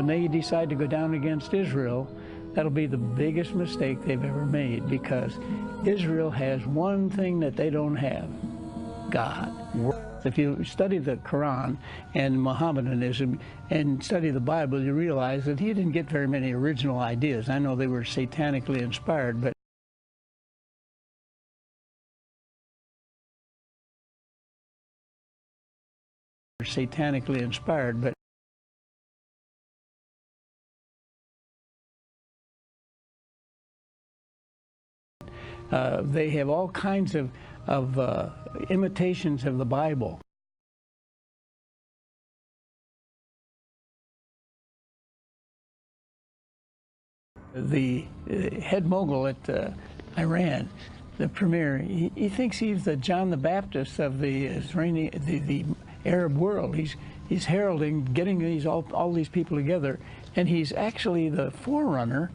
When they decide to go down against Israel, that'll be the biggest mistake they've ever made, because Israel has one thing that they don't have: God. If you study the Quran and Mohammedanism and study the Bible, you realize that he didn't get very many original ideas. I know they were satanically inspired, but they have all kinds of imitations of the Bible. The head mogul at Iran, the premier, he thinks he's the John the Baptist of the Arab world. He's heralding getting all these people together, and he's actually the forerunner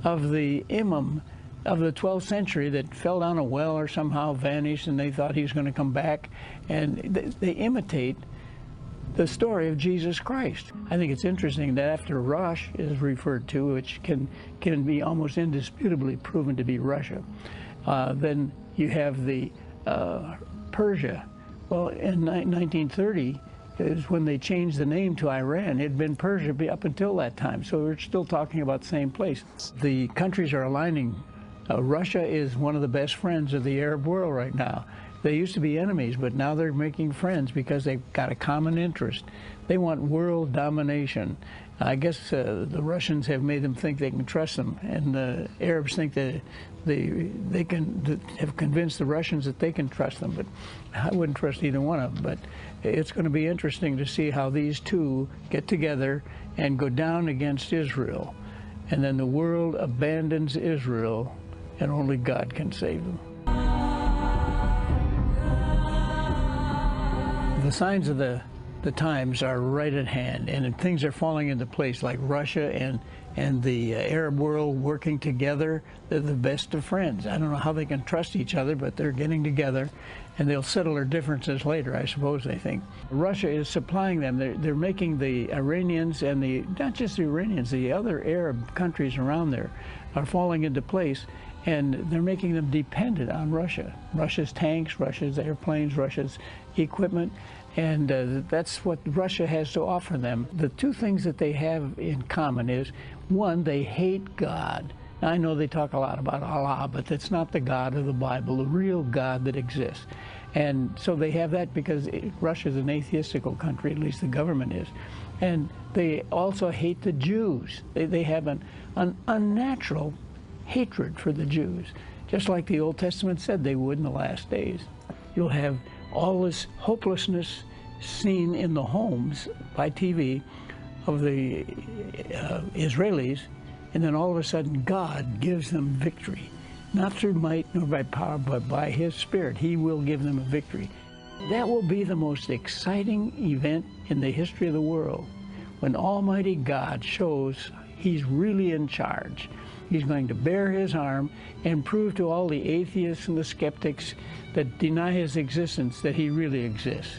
of the imam of the 12th century that fell down a well or somehow vanished, and they thought he was going to come back, and they imitate the story of Jesus Christ. I think it's interesting that after Rosh is referred to, which can be almost indisputably proven to be Russia, then you have the Persia. Well, in 1930 is when they changed the name to Iran. It had been Persia up until that time, so we're still talking about the same place. The countries are aligning. Russia is one of the best friends of the Arab world right now. They used to be enemies, but now they're making friends because they've got a common interest. They want world domination. I guess the Russians have made them think they can trust them, and the Arabs think that they have convinced the Russians that they can trust them, but I wouldn't trust either one of them. But it's going to be interesting to see how these two get together and go down against Israel, and then the world abandons Israel, and only God can save them. The signs of the times are right at hand, and things are falling into place, like Russia and the Arab world working together. They're the best of friends. I don't know how they can trust each other, but they're getting together, and they'll settle their differences later, I suppose they think. Russia is supplying them. They're making the Iranians and not just the Iranians, the other Arab countries around there are falling into place, and they're making them dependent on Russia. Russia's tanks, Russia's airplanes, Russia's equipment, and that's what Russia has to offer them. The two things that they have in common is, one, they hate God. Now, I know they talk a lot about Allah, but that's not the God of the Bible, the real God that exists. And so they have that because Russia's an atheistical country, at least the government is. And they also hate the Jews. They have an unnatural hatred for the Jews, just like the Old Testament said they would in the last days. You'll have all this hopelessness seen in the homes by TV of the Israelis, and then all of a sudden God gives them victory. Not through might nor by power, but by His Spirit. He will give them a victory. That will be the most exciting event in the history of the world, when Almighty God shows He's really in charge. He's going to bear His arm and prove to all the atheists and the skeptics that deny His existence that He really exists.